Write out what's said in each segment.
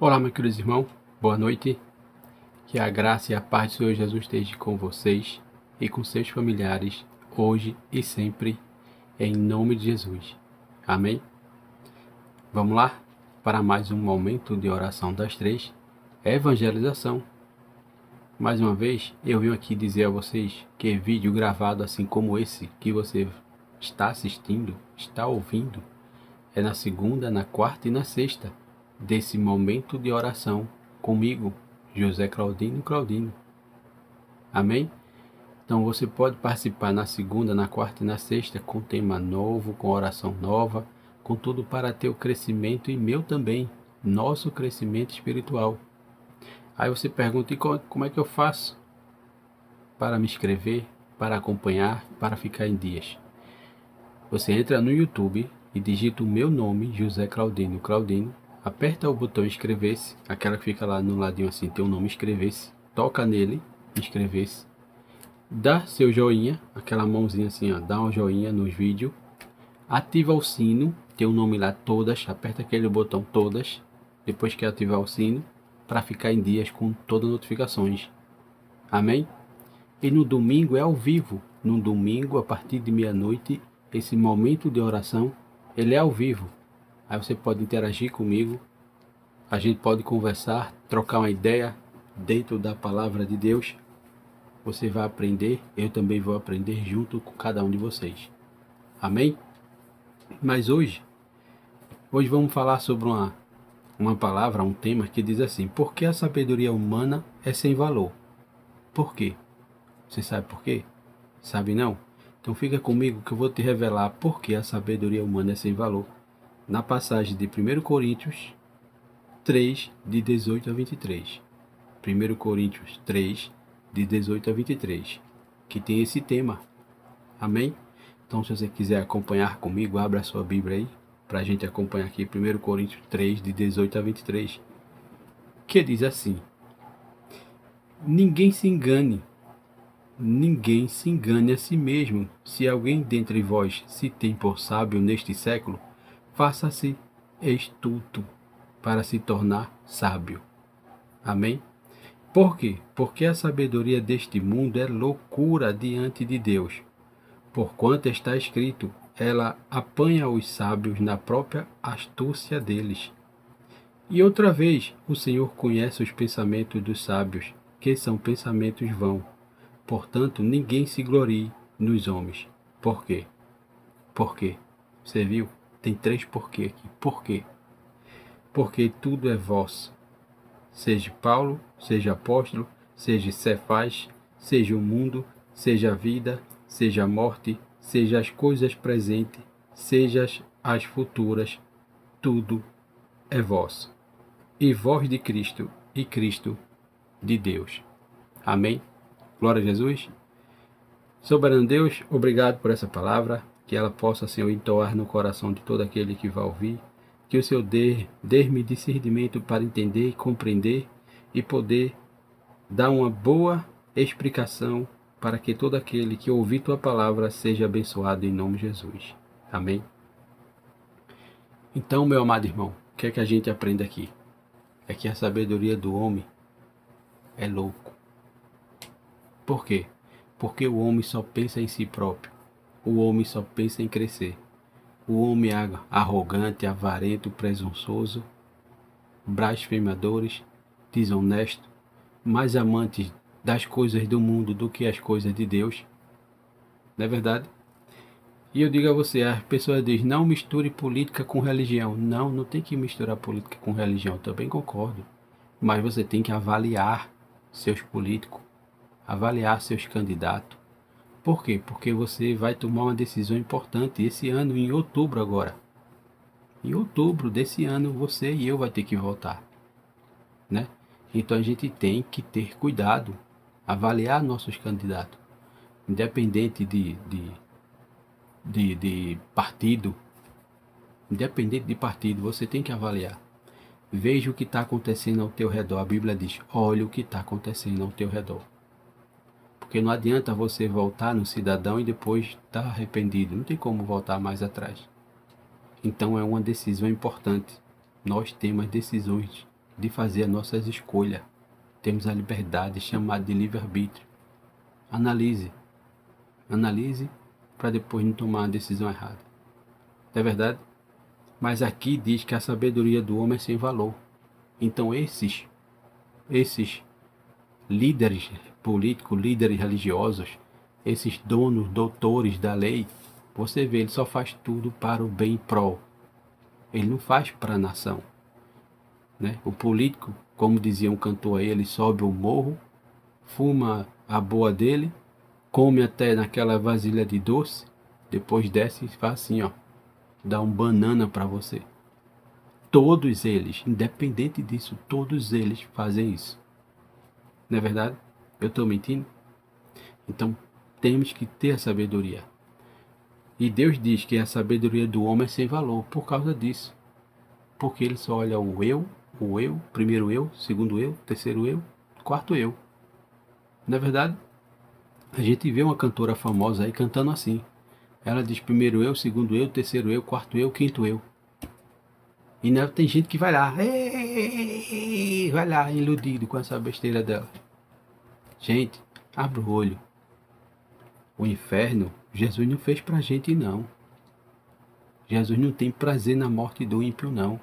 Olá, meus queridos irmãos, boa noite. Que a graça e a paz do Senhor Jesus esteja com vocês e com seus familiares, hoje e sempre, em nome de Jesus. Amém? Vamos lá para mais um momento de oração das três, evangelização. Mais uma vez, eu venho aqui dizer a vocês que vídeo gravado assim como esse que você está assistindo, está ouvindo, é na segunda, na quarta e na sexta desse momento de oração comigo, José Claudino. Amém? Então você pode participar na segunda, na quarta e na sexta com tema novo, com oração nova, com tudo para ter o crescimento e meu também, nosso crescimento espiritual. Aí você pergunta, e como é que eu faço para me inscrever, para acompanhar, para ficar em dias? Você entra no YouTube e digita o meu nome, José Claudino, aperta o botão inscrever-se, aquela que fica lá no ladinho assim, tem o nome inscrever-se, toca nele, inscrever-se, dá seu joinha, aquela mãozinha assim, ó, dá um joinha nos vídeos, ativa o sino, tem o nome lá todas, aperta aquele botão todas, depois que ativar o sino, para ficar em dias com todas as notificações. Amém? E no domingo é ao vivo, no domingo a partir de meia-noite, esse momento de oração, ele é ao vivo. Aí você pode interagir comigo, a gente pode conversar, trocar uma ideia dentro da palavra de Deus. Você vai aprender, eu também vou aprender junto com cada um de vocês. Amém? Mas hoje vamos falar sobre uma palavra, um tema que diz assim: por que a sabedoria humana é sem valor? Por quê? Você sabe por quê? Sabe não? Então fica comigo que eu vou te revelar por que a sabedoria humana é sem valor. Na passagem de 1 Coríntios 3, de 18 a 23. 1 Coríntios 3, de 18 a 23, que tem esse tema. Amém? Então, se você quiser acompanhar comigo, abra a sua Bíblia aí, para a gente acompanhar aqui 1 Coríntios 3, de 18 a 23, que diz assim: ninguém se engane a si mesmo. Se alguém dentre vós se tem por sábio neste século, faça-se estulto para se tornar sábio. Amém? Por quê? Porque a sabedoria deste mundo é loucura diante de Deus. Porquanto está escrito, ela apanha os sábios na própria astúcia deles. E outra vez, o Senhor conhece os pensamentos dos sábios, que são pensamentos vãos. Portanto, ninguém se glorie nos homens. Por quê? Por quê? Você viu? Tem 3 porquê aqui. Por quê? Porque tudo é vosso. Seja Paulo, seja apóstolo, seja Cefás, seja o mundo, seja a vida, seja a morte, seja as coisas presentes, seja as futuras, tudo é vosso. E vós de Cristo, e Cristo de Deus. Amém? Glória a Jesus. Soberano Deus, obrigado por essa palavra, que ela possa, Senhor, entoar no coração de todo aquele que vai ouvir, que o Senhor dê-me discernimento para entender e compreender e poder dar uma boa explicação para que todo aquele que ouvir tua palavra seja abençoado em nome de Jesus. Amém? Então, meu amado irmão, o que é que a gente aprende aqui? É que a sabedoria do homem é louco. Por quê? Porque o homem só pensa em si próprio. O homem só pensa em crescer. O homem é arrogante, avarento, presunçoso, blasfemadores, desonesto, mais amantes das coisas do mundo do que as coisas de Deus. Não é verdade? E eu digo a você, as pessoas dizem, não misture política com religião. Não, não tem que misturar política com religião, também concordo. Mas você tem que avaliar seus políticos, avaliar seus candidatos. Por quê? Porque você vai tomar uma decisão importante esse ano, em outubro agora. Em outubro desse ano, você e eu vai ter que votar, né? Então a gente tem que ter cuidado, avaliar nossos candidatos, independente de partido, você tem que avaliar. Veja o que está acontecendo ao teu redor. A Bíblia diz, olha o que está acontecendo ao teu redor. Porque não adianta você voltar no cidadão e depois estar arrependido. Não tem como voltar mais atrás. Então é uma decisão importante. Nós temos decisões de fazer as nossas escolhas. Temos a liberdade chamada de livre-arbítrio. Analise. Analise para depois não tomar uma decisão errada. Não é verdade? Mas aqui diz que a sabedoria do homem é sem valor. Então esses líderes políticos, líderes religiosos, esses donos, doutores da lei, você vê, ele só faz tudo para o bem pró. Ele não faz para a nação. Né? O político, como dizia um cantor aí, ele sobe o morro, fuma a boa dele, come até naquela vasilha de doce, depois desce e faz assim, ó, dá um banana para você. Todos eles, independente disso, todos eles fazem isso. Não é verdade? Eu estou mentindo? Então, temos que ter a sabedoria. E Deus diz que a sabedoria do homem é sem valor por causa disso. Porque ele só olha o eu, primeiro eu, segundo eu, terceiro eu, quarto eu. Na verdade, a gente vê uma cantora famosa aí cantando assim. Ela diz primeiro eu, segundo eu, terceiro eu, quarto eu, quinto eu. E não, tem gente que vai lá, vai lá, iludido com essa besteira dela. Gente, abre o olho. O inferno, Jesus não fez pra gente não. Jesus não tem prazer na morte do ímpio não.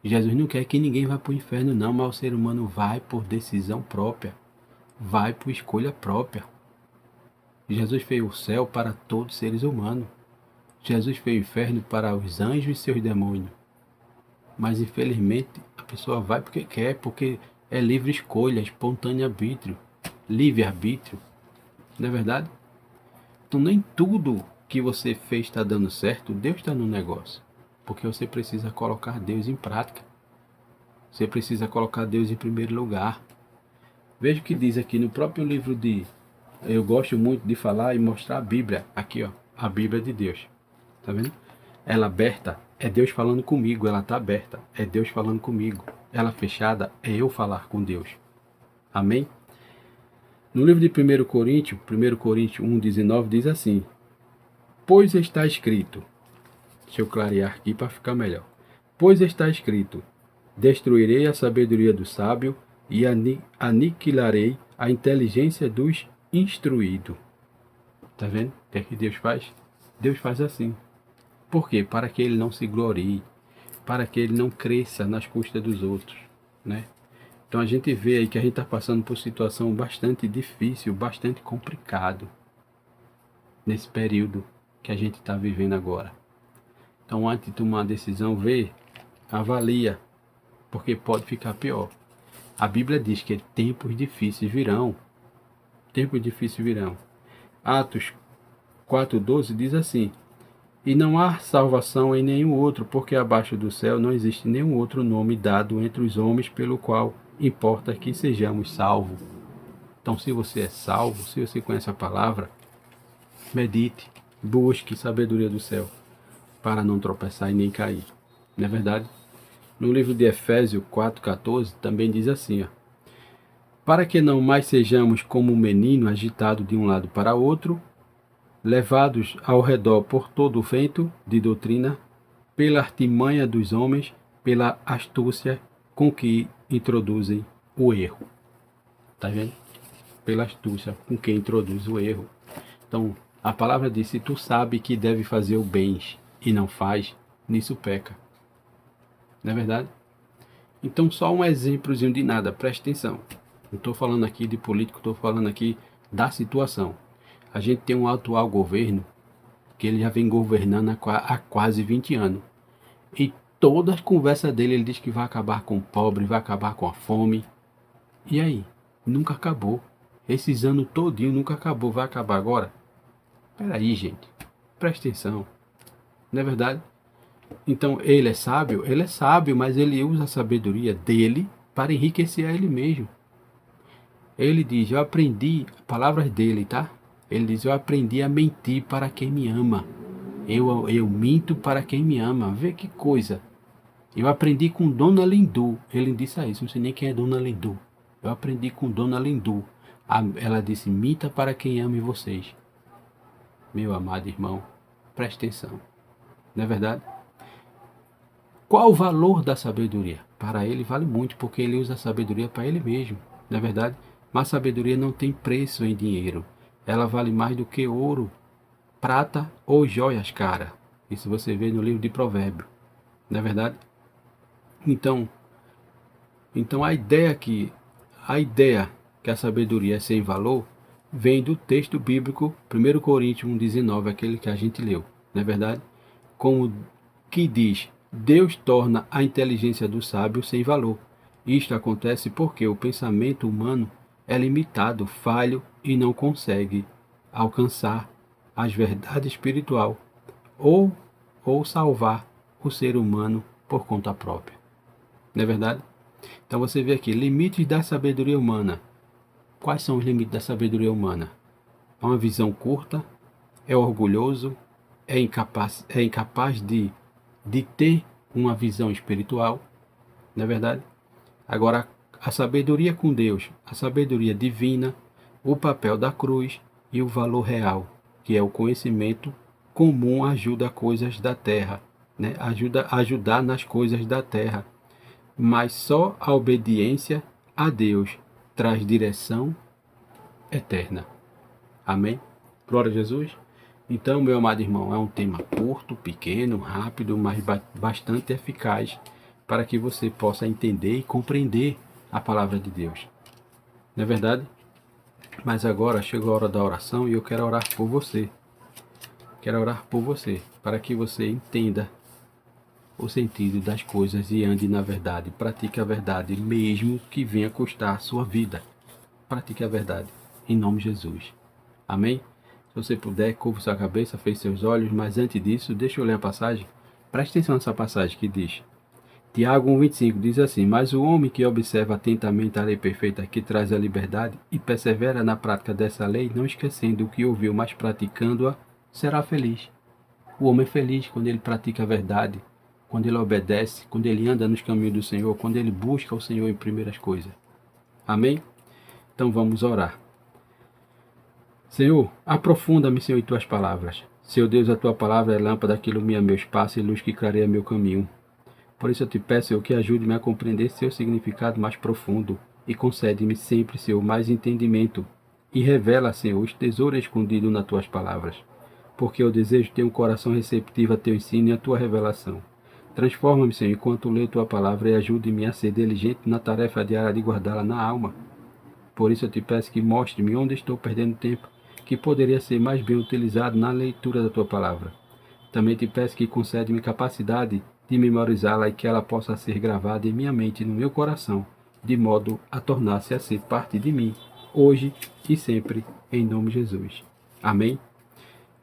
Jesus não quer que ninguém vá para o inferno não, mas o ser humano vai por decisão própria. Vai por escolha própria. Jesus fez o céu para todos os seres humanos. Jesus fez o inferno para os anjos e seus demônios. Mas infelizmente a pessoa vai porque quer, porque é livre escolha, espontâneo arbítrio, livre-arbítrio. Não é verdade? Então nem tudo que você fez está dando certo, Deus está no negócio. Porque você precisa colocar Deus em prática. Você precisa colocar Deus em primeiro lugar. Veja o que diz aqui no próprio livro de... Eu gosto muito de falar e mostrar a Bíblia. Aqui, ó, a Bíblia de Deus. Tá vendo? Ela aberta é Deus falando comigo. Ela está aberta, é Deus falando comigo. Ela fechada é eu falar com Deus. Amém? No livro de 1 Coríntios 1,19 diz assim: pois está escrito... Deixa eu clarear aqui para ficar melhor. Pois está escrito: destruirei a sabedoria do sábio e aniquilarei a inteligência dos instruídos. Está vendo? O que é que Deus faz? Deus faz assim. Por quê? Para que ele não se glorie, para que ele não cresça nas custas dos outros, né? Então a gente vê aí que a gente está passando por situação bastante difícil, bastante complicado nesse período que a gente está vivendo agora. Então antes de tomar uma decisão, vê, avalia, porque pode ficar pior. A Bíblia diz que tempos difíceis virão. Tempos difíceis virão. Atos 4,12 diz assim: e não há salvação em nenhum outro, porque abaixo do céu não existe nenhum outro nome dado entre os homens pelo qual importa que sejamos salvos. Então, se você é salvo, se você conhece a palavra, medite, busque sabedoria do céu, para não tropeçar e nem cair. Não é verdade? No livro de Efésios 4,14 também diz assim, ó: para que não mais sejamos como um menino agitado de um lado para outro, levados ao redor por todo o vento de doutrina, pela artimanha dos homens, pela astúcia com que introduzem o erro. Tá vendo? Pela astúcia com que introduz o erro. Então, a palavra diz: se tu sabe que deve fazer o bem e não faz, nisso peca. Não é verdade? Então, só um exemplozinho de nada, preste atenção. Não estou falando aqui de político, estou falando aqui da situação. A gente tem um atual governo que ele já vem governando há quase 20 anos. E todas as conversas dele, ele diz que vai acabar com o pobre, vai acabar com a fome. E aí? Nunca acabou. Esses anos todinho nunca acabou, vai acabar agora? Peraí, gente. Presta atenção. Não é verdade? Então, ele é sábio, mas ele usa a sabedoria dele para enriquecer a ele mesmo. Ele diz: eu aprendi, palavras dele, tá? Ele diz: eu aprendi a mentir para quem me ama. Eu minto para quem me ama. Vê que coisa. Eu aprendi com Dona Lindu. Ele disse isso, não sei nem quem é Dona Lindu. Eu aprendi com Dona Lindu. Ela disse: minta para quem ama vocês. Meu amado irmão, preste atenção. Não é verdade? Qual o valor da sabedoria? Para ele vale muito, porque ele usa a sabedoria para ele mesmo, não é verdade? Mas a sabedoria não tem preço em dinheiro. Ela vale mais do que ouro, prata ou joias caras. Isso você vê no livro de Provérbios, não é verdade? Então, a ideia que a sabedoria é sem valor vem do texto bíblico 1 Coríntios 1,19, aquele que a gente leu, não é verdade? Como que diz, Deus torna a inteligência do sábio sem valor. Isto acontece porque o pensamento humano é limitado, falho e não consegue alcançar as verdades espiritual ou, ou salvar o ser humano por conta própria. Não é verdade? Então você vê aqui, limites da sabedoria humana. Quais são os limites da sabedoria humana? É uma visão curta, é orgulhoso, é incapaz de ter uma visão espiritual, não é verdade? Agora, a sabedoria com Deus, a sabedoria divina, o papel da cruz e o valor real, que é o conhecimento comum, ajuda coisas da terra, né? Ajudar nas coisas da terra. Mas só a obediência a Deus traz direção eterna. Amém? Glória a Jesus. Então, meu amado irmão, é um tema curto, pequeno, rápido, mas bastante eficaz para que você possa entender e compreender a palavra de Deus. Não é verdade? Mas agora chegou a hora da oração e eu quero orar por você. Quero orar por você, para que você entenda o sentido das coisas e ande na verdade. Pratique a verdade, mesmo que venha custar a sua vida. Pratique a verdade, em nome de Jesus. Amém? Se você puder, curva sua cabeça, feche seus olhos, mas antes disso, deixa eu ler a passagem. Preste atenção nessa passagem que diz. Tiago 1,25 diz assim, mas o homem que observa atentamente a lei perfeita que traz a liberdade e persevera na prática dessa lei, não esquecendo o que ouviu, mas praticando-a, será feliz. O homem é feliz quando ele pratica a verdade, quando ele obedece, quando ele anda nos caminhos do Senhor, quando ele busca o Senhor em primeiras coisas. Amém? Então vamos orar. Senhor, aprofunda-me, Senhor, em tuas palavras. Senhor Deus, a tua palavra é lâmpada que ilumina meus passos e luz que clareia meu caminho. Por isso eu te peço, Senhor, que ajude-me a compreender seu significado mais profundo e concede-me sempre, Senhor, mais entendimento e revela, Senhor, os tesouros escondidos nas tuas palavras. Porque eu desejo ter um coração receptivo a teu ensino e a tua revelação. Transforma-me, Senhor, enquanto leio tua palavra e ajude-me a ser diligente na tarefa diária de guardá-la na alma. Por isso eu te peço que mostre-me onde estou perdendo tempo, que poderia ser mais bem utilizado na leitura da tua palavra. Também te peço que concede-me capacidade de memorizá-la e que ela possa ser gravada em minha mente e no meu coração, de modo a tornar-se a ser parte de mim, hoje e sempre, em nome de Jesus. Amém?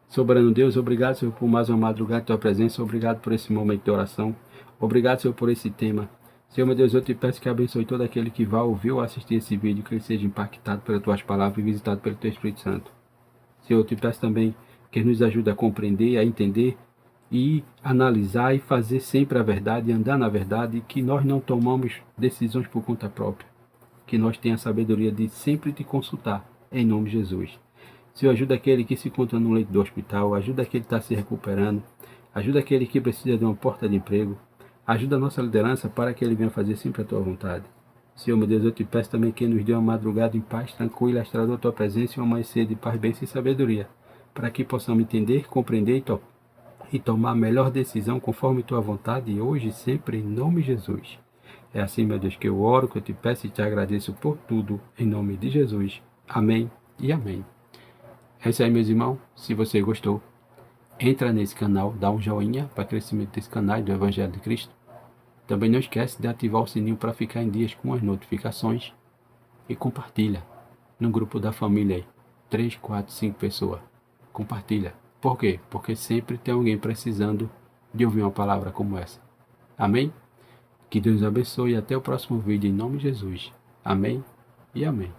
Soberano Deus, obrigado, Senhor, por mais uma madrugada de tua presença, obrigado por esse momento de oração, obrigado, Senhor, por esse tema. Senhor, meu Deus, eu te peço que abençoe todo aquele que vai ouvir ou assistir esse vídeo, que ele seja impactado pelas tuas palavras e visitado pelo teu Espírito Santo. Senhor, eu te peço também que nos ajude a compreender, a entender e analisar e fazer sempre a verdade, andar na verdade, que nós não tomamos decisões por conta própria, que nós tenhamos a sabedoria de sempre te consultar, em nome de Jesus. Senhor, ajuda aquele que se encontra no leito do hospital, ajuda aquele que está se recuperando, ajuda aquele que precisa de uma porta de emprego, ajuda a nossa liderança para que ele venha fazer sempre a tua vontade. Senhor, meu Deus, eu te peço também que nos dê uma madrugada em paz, tranquila, estrada a tua presença e um amanhecer de paz, bênção e sabedoria, para que possamos entender, compreender e tomar a melhor decisão conforme tua vontade, hoje e sempre, em nome de Jesus. É assim, meu Deus, que eu oro, que eu te peço e te agradeço por tudo, em nome de Jesus. Amém e amém. É isso aí, meus irmãos. Se você gostou, entra nesse canal, dá um joinha para o crescimento desse canal do Evangelho de Cristo. Também não esquece de ativar o sininho para ficar em dias com as notificações e compartilha no grupo da família aí, 3, 4, 5 pessoas. Compartilha. Por quê? Porque sempre tem alguém precisando de ouvir uma palavra como essa. Amém? Que Deus abençoe e até o próximo vídeo em nome de Jesus. Amém e amém.